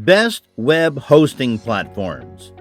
Best web hosting platforms.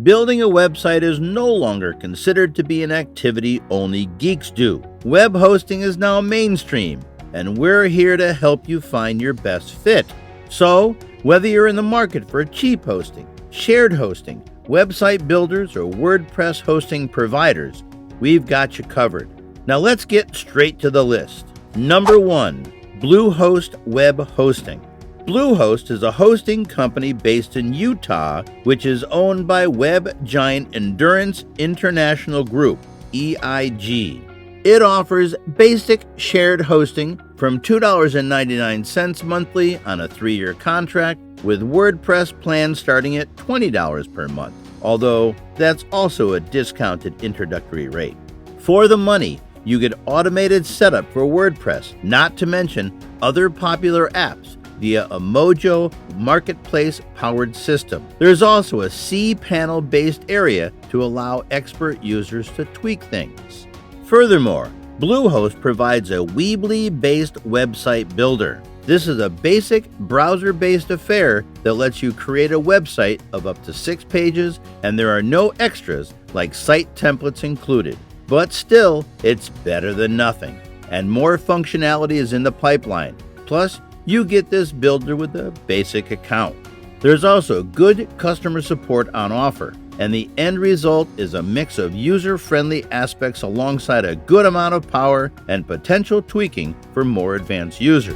Building a website is no longer considered to be an activity only geeks do. Web hosting is now mainstream, and we're here to help you find your best fit. So, whether you're in the market for cheap hosting, shared hosting, website builders, or WordPress hosting providers, we've got you covered. Now let's get straight to the list. Number 1, Bluehost Web Hosting. Bluehost is a hosting company based in Utah, which is owned by web giant Endurance International Group, EIG. It offers basic shared hosting from $2.99 monthly on a 3-year contract, with WordPress plans starting at $20 per month, although that's also a discounted introductory rate. For the money, you get automated setup for WordPress, not to mention other popular apps, via a Mojo Marketplace-powered system. There's also a cPanel-based area to allow expert users to tweak things. Furthermore, Bluehost provides a Weebly-based website builder. This is a basic browser-based affair that lets you create a website of up to 6 pages, and there are no extras like site templates included. But still, it's better than nothing, and more functionality is in the pipeline. Plus, you get this builder with a basic account. There's also good customer support on offer, and the end result is a mix of user-friendly aspects alongside a good amount of power and potential tweaking for more advanced users.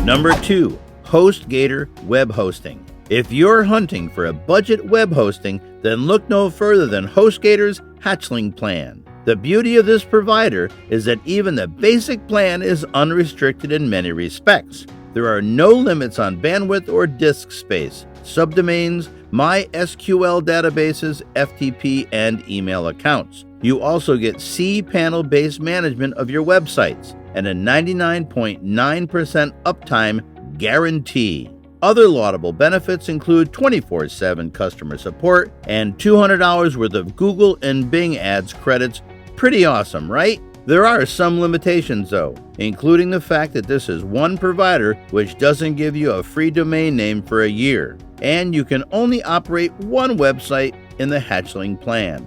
Number 2, HostGator Web Hosting. If you're hunting for a budget web hosting, then look no further than HostGator's Hatchling plan. The beauty of this provider is that even the basic plan is unrestricted in many respects. There are no limits on bandwidth or disk space, subdomains, MySQL databases, FTP, and email accounts. You also get cPanel-based management of your websites and a 99.9% uptime guarantee. Other laudable benefits include 24/7 customer support and $200 worth of Google and Bing ads credits. Pretty awesome, right? There are some limitations though, including the fact that this is one provider which doesn't give you a free domain name for a year, and you can only operate one website in the Hatchling plan.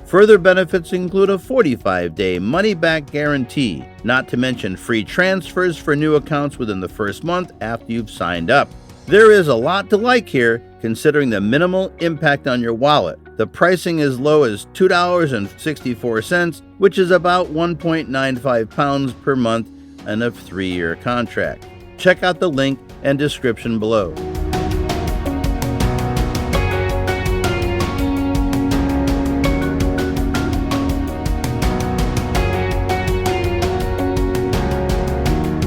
Further benefits include a 45-day money-back guarantee, not to mention free transfers for new accounts within the first month after you've signed up. There is a lot to like here, considering the minimal impact on your wallet. The pricing is low as $2.64, which is about 1.95 pounds per month and a 3-year contract. Check out the link and description below.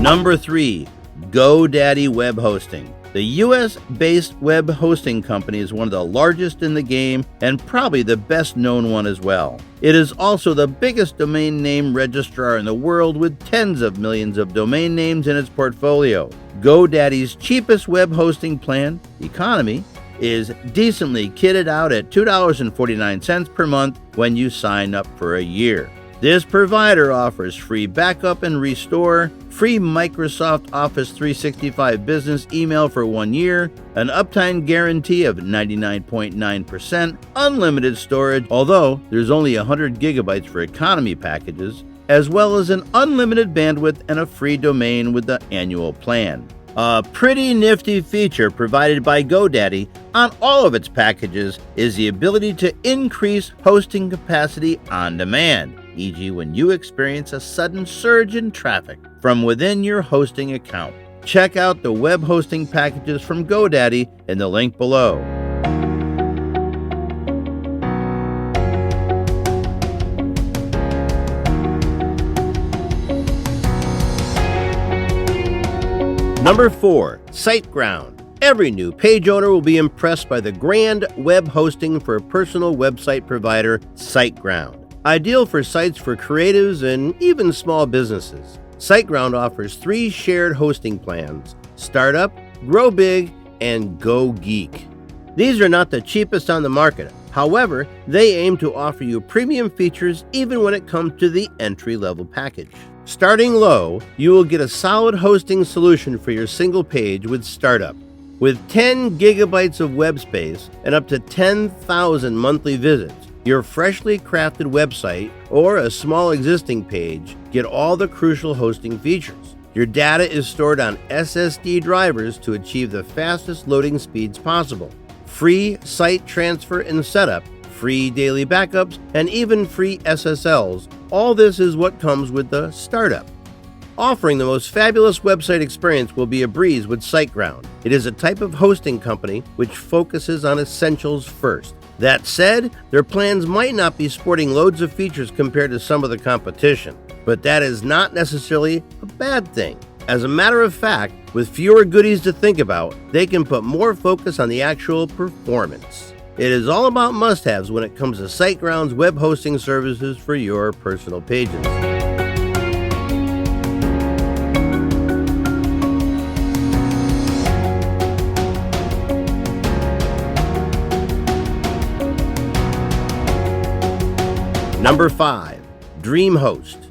Number 3, GoDaddy Web Hosting. The US-based web hosting company is one of the largest in the game and probably the best-known one as well. It is also the biggest domain name registrar in the world with tens of millions of domain names in its portfolio. GoDaddy's cheapest web hosting plan, Economy, is decently kitted out at $2.49 per month when you sign up for a year. This provider offers free backup and restore, free Microsoft Office 365 business email for 1 year, an uptime guarantee of 99.9%, unlimited storage, although there's only 100 gigabytes for economy packages, as well as an unlimited bandwidth and a free domain with the annual plan. A pretty nifty feature provided by GoDaddy on all of its packages is the ability to increase hosting capacity on demand, e.g. when you experience a sudden surge in traffic from within your hosting account. Check out the web hosting packages from GoDaddy in the link below. Number 4, SiteGround. Every new page owner will be impressed by the grand web hosting for personal website provider SiteGround. Ideal for sites for creatives and even small businesses. SiteGround offers 3 shared hosting plans: Startup, Grow Big, and Go Geek. These are not the cheapest on the market. However, they aim to offer you premium features even when it comes to the entry-level package. Starting low, you will get a solid hosting solution for your single page with Startup. With 10 gigabytes of web space and up to 10,000 monthly visits, your freshly crafted website or a small existing page get all the crucial hosting features. Your data is stored on SSD drivers to achieve the fastest loading speeds possible. Free site transfer and setup, free daily backups, and even free SSLs. All this is what comes with the Startup. Offering the most fabulous website experience will be a breeze with SiteGround. It is a type of hosting company which focuses on essentials first. That said, their plans might not be sporting loads of features compared to some of the competition, but that is not necessarily a bad thing. As a matter of fact, with fewer goodies to think about, they can put more focus on the actual performance. It is all about must-haves when it comes to SiteGround's web hosting services for your personal pages. Number 5. DreamHost.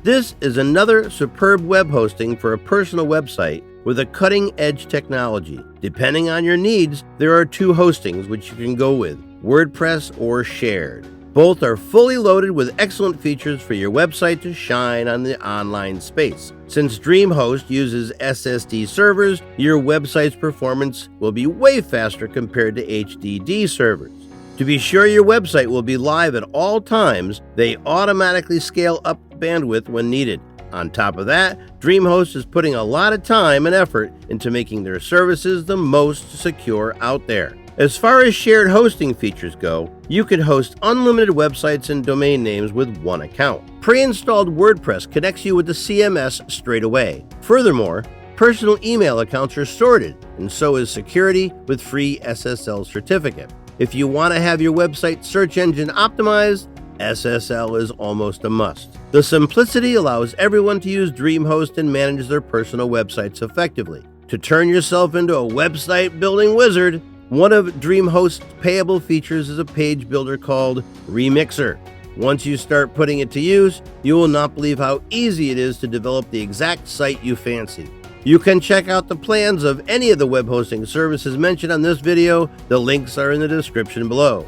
This is another superb web hosting for a personal website with a cutting-edge technology. Depending on your needs, there are 2 hostings which you can go with, WordPress or Shared. Both are fully loaded with excellent features for your website to shine on the online space. Since DreamHost uses SSD servers, your website's performance will be way faster compared to HDD servers. To be sure your website will be live at all times, they automatically scale up bandwidth when needed. On top of that, DreamHost is putting a lot of time and effort into making their services the most secure out there. As far as shared hosting features go, you can host unlimited websites and domain names with one account. Pre-installed WordPress connects you with the CMS straight away. Furthermore, personal email accounts are sorted, and so is security with free SSL certificate. If you want to have your website search engine optimized, SSL is almost a must. The simplicity allows everyone to use DreamHost and manage their personal websites effectively. To turn yourself into a website building wizard, one of DreamHost's payable features is a page builder called Remixer. Once you start putting it to use, you will not believe how easy it is to develop the exact site you fancy. You can check out the plans of any of the web hosting services mentioned on this video. The links are in the description below.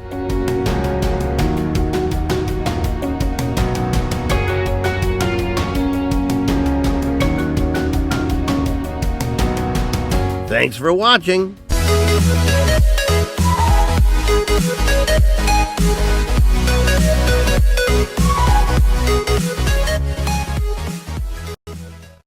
Thanks for watching.